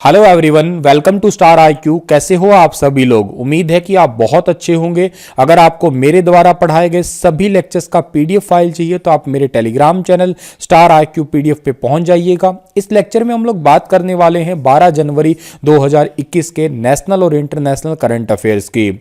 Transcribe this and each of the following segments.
Hello everyone, welcome to star IQ. कैसे हो आप सभी लोग? उम्मीद है कि आप बहुत अच्छे होंगे। अगर आपको मेरे द्वारा पढ़ाए गए सभी लेक्चर्स का पीडीएफ फाइल चाहिए तो आप मेरे Telegram channel star IQ PDF पे पहुंच जाइएगा। इस लेक्चर में हम लोग बात करने वाले हैं 12 जनवरी 2021 के नेशनल और इंटरनेशनल करंट अफेयर्स की।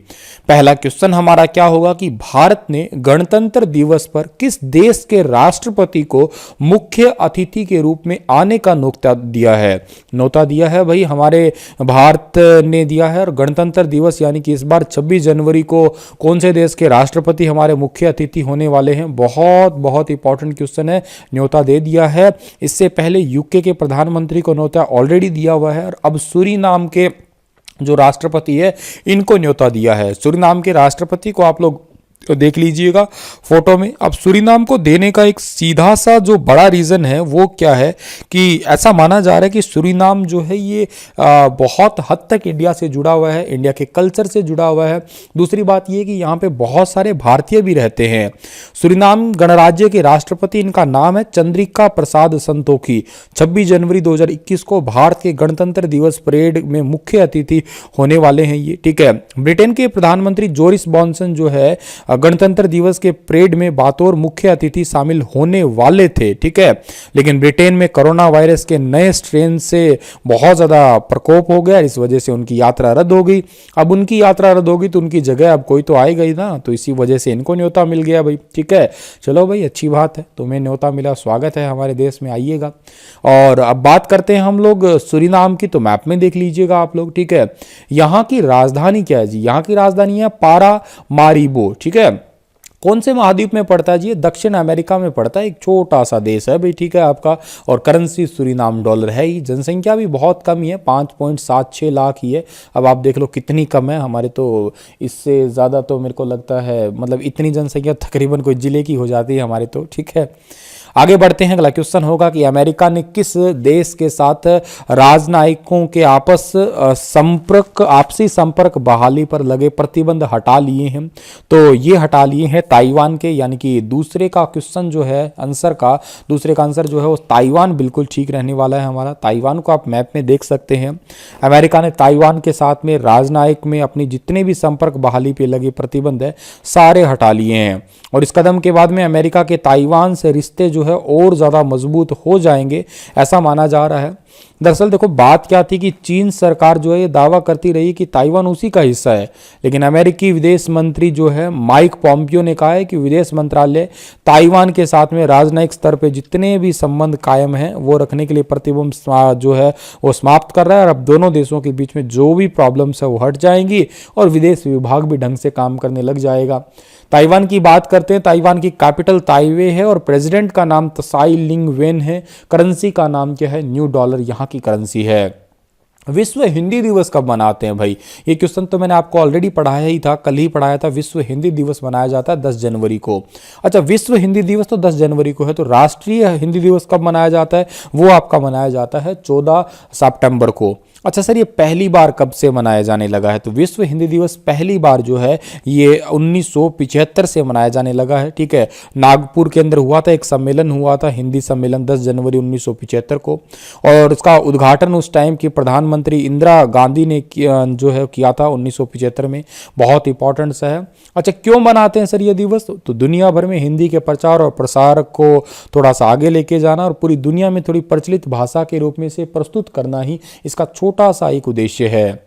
पहला क्वेश्चन हमारा क्या होगा कि भारत ने गणतंत्र दिवस पर किस देश के राष्ट्रपति को मुख्य अतिथि के रूप में आने का न्योता दिया है? न्योता दिया है भाई हमारे भारत ने दिया है। और गणतंत्र दिवस यानी कि इस बार 26 जनवरी को कौन से देश के राष्ट्रपति हमारे मुख्य अतिथि होने वाले हैं? बहुत बहुत इंपॉर्टेंट क्वेश्चन है। न्योता दे दिया है। इससे पहले यूके के प्रधानमंत्री को न्योता ऑलरेडी दिया हुआ है और अब सूरीनाम के जो राष्ट्रपति है इनको न्योता दिया है। सूरीनाम के राष्ट्रपति को आप लोग तो देख लीजिएगा फोटो में। अब सूरीनाम को देने का एक सीधा सा जो बड़ा रीजन है वो क्या है कि ऐसा माना जा रहा है कि सूरीनाम जो है ये बहुत हद तक इंडिया से जुड़ा हुआ है, इंडिया के कल्चर से जुड़ा हुआ है। दूसरी बात ये कि यहाँ पे बहुत सारे भारतीय भी रहते हैं। सूरीनाम गणराज्य के राष्ट्रपति, इनका नाम है चंद्रिका प्रसाद संतोखी। 26 जनवरी 2021 को भारत के गणतंत्र दिवस परेड में मुख्य अतिथि होने वाले हैं ये, ठीक है। ब्रिटेन के प्रधानमंत्री जोरिस जॉनसन जो है गणतंत्र दिवस के परेड में बतौर मुख्य अतिथि शामिल होने वाले थे, ठीक है। लेकिन ब्रिटेन में कोरोना वायरस के नए स्ट्रेन से बहुत ज्यादा प्रकोप हो गया, इस वजह से उनकी यात्रा रद्द हो गई। अब उनकी यात्रा रद्द होगी तो उनकी जगह अब कोई तो आएगा ही ना, तो इसी वजह से इनको न्योता मिल गया भाई, ठीक है। चलो भाई, अच्छी बात है, तुम्हें न्योता मिला, स्वागत है हमारे देश में, आइएगा। और अब बात करते हैं हम लोग सूरीनाम की, तो मैप में देख लीजिएगा आप लोग, ठीक है। यहाँ की राजधानी क्या है जी? यहाँ की राजधानी है पारामारिबो, ठीक है। कौन से महाद्वीप में पड़ता है जी? दक्षिण अमेरिका में पड़ता है, एक छोटा सा देश है भाई, ठीक है आपका। और करेंसी सूरीनाम डॉलर है ही। जनसंख्या भी बहुत कम ही है, 5.76 लाख ही है। अब आप देख लो कितनी कम है, हमारे तो इससे ज़्यादा तो मेरे को लगता है, मतलब इतनी जनसंख्या तकरीबन कोई जिले की हो जाती है हमारे तो, ठीक है। आगे बढ़ते हैं। अगला क्वेश्चन होगा कि अमेरिका ने किस देश के साथ राजनयिकों के आपसी संपर्क बहाली पर लगे प्रतिबंध हटा लिए हैं? तो ये हटा लिए हैं ताइवान के, यानी कि दूसरे का क्वेश्चन जो है दूसरे का आंसर जो है वो ताइवान बिल्कुल ठीक रहने वाला है हमारा। ताइवान को आप मैप में देख सकते हैं। अमेरिका ने ताइवान के साथ में राजनयिक में अपनी जितने भी संपर्क बहाली पे लगे प्रतिबंध है सारे हटा लिए हैं। और इस कदम के बाद में अमेरिका के ताइवान से रिश्ते जो है और ज्यादा मजबूत हो जाएंगे, ऐसा माना जा रहा है। दरअसल देखो बात क्या थी कि चीन सरकार जो है ये दावा करती रही कि ताइवान उसी का हिस्सा है, लेकिन अमेरिकी विदेश मंत्री जो है माइक पॉम्पियो ने कहा है कि विदेश मंत्रालय ताइवान के साथ में राजनयिक स्तर पे जितने भी संबंध कायम हैं वो रखने के लिए प्रतिबंध जो है वो समाप्त कर रहा है। और अब दोनों देशों के बीच में जो भी प्रॉब्लम्स है वो हट जाएंगी और विदेश विभाग भी ढंग से काम करने लग जाएगा। ताइवान की बात करते हैं। ताइवान की कैपिटल ताइवे है और प्रेसिडेंट का नाम त्साई लिंग वेन है। करेंसी का नाम क्या है? न्यू डॉलर यहाँ की करेंसी है। विश्व हिंदी दिवस कब मनाते हैं भाई? ये क्वेश्चन तो मैंने आपको ऑलरेडी पढ़ाया ही था, कल ही पढ़ाया था। विश्व हिंदी दिवस मनाया जाता है 10 जनवरी को। अच्छा, विश्व हिंदी दिवस तो 10 जनवरी को है, तो राष्ट्रीय हिंदी दिवस कब मनाया जाता है? वो आपका मनाया जाता है 14 सितंबर को। अच्छा सर, ये पहली बार कब से मनाया जाने लगा है? तो विश्व हिंदी दिवस पहली बार जो है ये 1975 से मनाया जाने लगा है, ठीक है। नागपुर के अंदर हुआ था, एक सम्मेलन हुआ था, हिंदी सम्मेलन 10 जनवरी 1975 को। और उसका उद्घाटन उस टाइम की प्रधानमंत्री इंदिरा गांधी ने जो है किया था 1975 में। बहुत इंपॉर्टेंट सा है। अच्छा, क्यों मनाते हैं सर ये दिवस? तो दुनिया भर में हिंदी के प्रचार और प्रसार को थोड़ा सा आगे लेके जाना और पूरी दुनिया में थोड़ी प्रचलित भाषा के रूप में इसे प्रस्तुत करना ही इसका छोटा सा एक उद्देश्य है।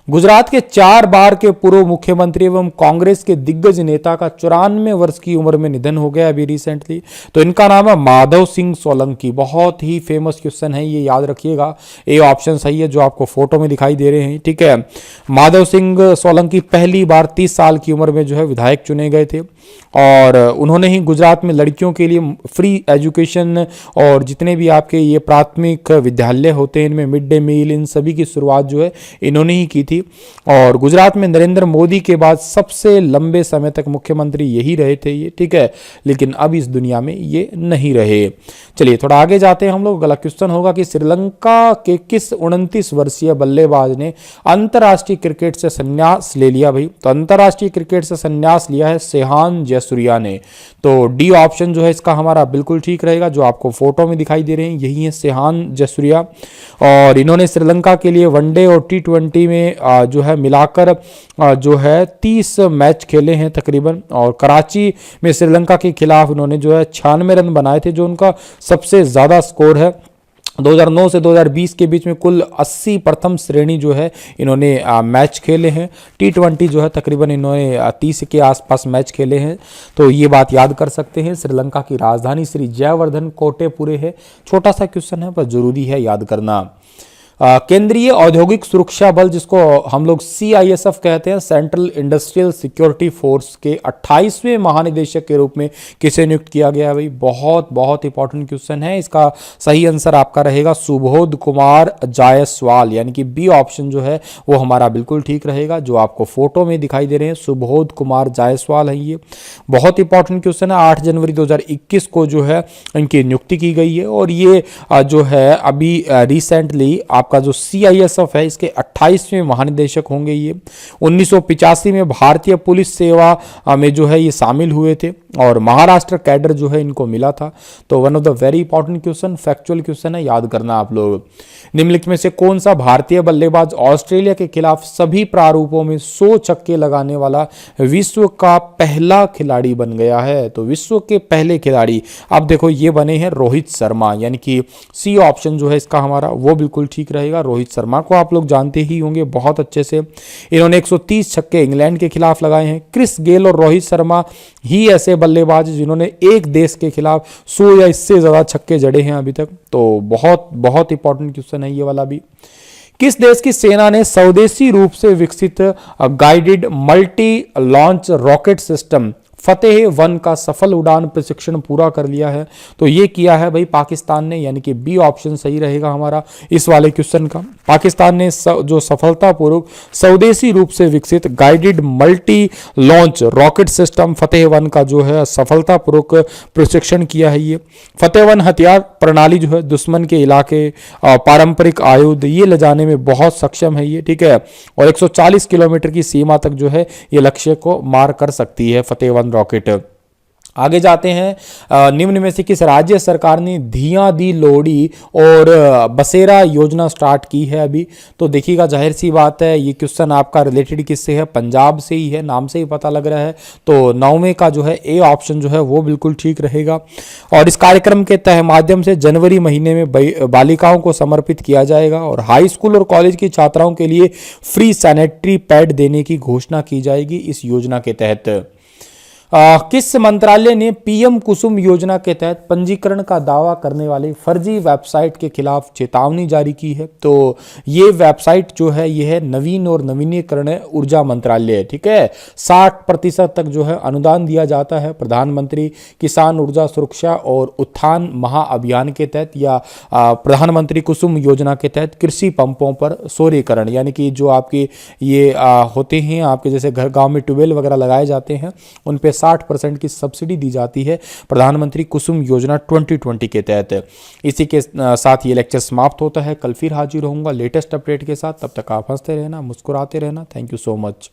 गुजरात के 4 बार के पूर्व मुख्यमंत्री एवं कांग्रेस के दिग्गज नेता का 94 वर्ष की उम्र में निधन हो गया अभी रिसेंटली। तो इनका नाम है माधव सिंह सोलंकी। बहुत ही फेमस क्वेश्चन है, ये याद रखिएगा। ए ऑप्शन सही है जो आपको फोटो में दिखाई दे रहे हैं, ठीक है। माधव सिंह सोलंकी पहली बार 30 साल की उम्र में जो है विधायक चुने गए थे और उन्होंने ही गुजरात में लड़कियों के लिए फ्री एजुकेशन और जितने भी आपके ये प्राथमिक विद्यालय होते हैं इनमें मिड डे मील, इन सभी की शुरुआत जो है इन्होंने ही की थी। और गुजरात में नरेंद्र मोदी के बाद सबसे लंबे समय तक मुख्यमंत्री यही रहे थे ये, ठीक है। लेकिन अब इस दुनिया में ये नहीं रहे। चलिए थोड़ा आगे जाते हैं हम लोग। अगला क्वेश्चन होगा कि श्रीलंका के किस 29 वर्षीय बल्लेबाज ने अंतर्राष्ट्रीय क्रिकेट से संन्यास ले लिया भाई? तो अंतर्राष्ट्रीय क्रिकेट से संन्यास लिया है सेहान सेहान जयसूर्या ने। तो डी ऑप्शन जो है इसका हमारा बिल्कुल ठीक रहेगा, जो आपको फोटो में दिखाई दे रहे हैं यही है सेहान जयसूर्या। और इन्होंने श्रीलंका के लिए वनडे और T20 में जो है मिलाकर जो है 30 मैच खेले हैं तकरीबन, और कराची में श्रीलंका के खिलाफ इन्होंने जो है 96 रन बनाए थे, जो उनका सबसे ज़्यादा स्कोर है। 2009 से 2020 के बीच में कुल 80 प्रथम श्रेणी जो है इन्होंने मैच खेले हैं। T20 जो है तकरीबन इन्होंने 30 के आसपास मैच खेले हैं। तो ये बात याद कर सकते हैं। श्रीलंका की राजधानी श्री जयवर्धन कोटेपुरे है। छोटा सा क्वेश्चन है पर जरूरी है याद करना। केंद्रीय औद्योगिक सुरक्षा बल, जिसको हम लोग CISF कहते हैं, सेंट्रल इंडस्ट्रियल सिक्योरिटी फोर्स के 28वें महानिदेशक के रूप में किसे नियुक्त किया गया है भाई? बहुत इंपॉर्टेंट क्वेश्चन है। इसका सही आंसर आपका रहेगा सुबोध कुमार जायसवाल, यानी कि बी ऑप्शन जो है वो हमारा बिल्कुल ठीक रहेगा, जो आपको फोटो में दिखाई दे रहे हैं सुबोध कुमार जायसवाल है। ये बहुत इंपॉर्टेंट क्वेश्चन है। 8 जनवरी 2021 को जो है इनकी नियुक्ति की गई है, और ये जो है अभी रिसेंटली आपका जो CISF है इसके 28वें महानिदेशक होंगे। ये 1985 में भारतीय पुलिस सेवा में जो है ये शामिल हुए थे, और महाराष्ट्र कैडर जो है इनको मिला था। तो one of the very important question, factual question है, याद करना आप लोग। निम्नलिखित में से कौन सा भारतीय बल्लेबाज ऑस्ट्रेलिया के खिलाफ सभी प्रारूपों में 100 छक्के लगाने वाला विश्व का पहला खिलाड़ी बन गया है? तो विश्व के पहले खिलाड़ी आप देखो ये बने हैं रोहित शर्मा, यानी कि सी ऑप्शन जो है इसका हमारा वो बिल्कुल ठीक रहेगा। रोहित शर्मा को आप लोग जानते ही होंगे बहुत अच्छे से। इन्होंने 130 छक्के इंग्लैंड के खिलाफ लगाए हैं। क्रिस गेल और रोहित शर्मा ही ऐसे बल्लेबाज जिन्होंने एक देश के खिलाफ 100 या इससे ज्यादा छक्के जड़े हैं अभी तक। तो बहुत इंपॉर्टेंट क्वेश्चन है ये वाला भी। किस देश की सेना ने स्वदेशी रूप से विकसित guided multi launch rocket system Fateh का सफल उड़ान प्रशिक्षण पूरा कर लिया है? तो ये किया है भाई पाकिस्तान ने, यानी कि बी ऑप्शन सही रहेगा हमारा इस वाले क्वेश्चन का। पाकिस्तान ने जो सफलतापूर्वक स्वदेशी रूप से विकसित guided multi launch rocket system Fateh का जो है सफलतापूर्वक प्रशिक्षण किया है। ये फतेह-1 हथियार प्रणाली जो है दुश्मन के इलाके पारंपरिक आयुध ये ले जाने में बहुत सक्षम है ये, ठीक है, और 140 किलोमीटर की सीमा तक जो है ये लक्ष्य को मार कर सकती है फतेह-1 रॉकेट। आगे जाते हैं। निम्न में से किस राज्य सरकार ने धिया दी लोड़ी और बसेरा योजना स्टार्ट की है अभी? तो देखिएगा जाहिर सी बात है ये क्वेश्चन आपका रिलेटेड किससे है? पंजाब से ही है, नाम से ही पता लग रहा है। तो 9वें का जो है ए ऑप्शन जो है वो बिल्कुल ठीक रहेगा। और इस कार्यक्रम के माध्यम से जनवरी महीने में बालिकाओं को समर्पित किया जाएगा, और हाई स्कूल और कॉलेज की छात्राओं के लिए फ्री सैनिटरी पैड देने की घोषणा की जाएगी इस योजना के तहत। किस मंत्रालय ने PM कुसुम योजना के तहत पंजीकरण का दावा करने वाले फर्जी वेबसाइट के खिलाफ चेतावनी जारी की है? तो ये वेबसाइट जो है ये है नवीन और नवीनीकरण ऊर्जा मंत्रालय, ठीक है। 60% तक जो है अनुदान दिया जाता है प्रधानमंत्री किसान ऊर्जा सुरक्षा और उत्थान महाअभियान के तहत, या प्रधानमंत्री कुसुम योजना के तहत कृषि पंपों पर सौरीकरण, यानी कि जो आपके ये होते हैं आपके जैसे घर गाँव में ट्यूबवेल वगैरह लगाए जाते हैं उन पे 60% की सब्सिडी दी जाती है प्रधानमंत्री कुसुम योजना 2020 के तहत। इसी के साथ ये लेक्चर समाप्त होता है। कल फिर हाजिर होऊंगा लेटेस्ट अपडेट के साथ। तब तक आप हंसते रहना, मुस्कुराते रहना। Thank you so much.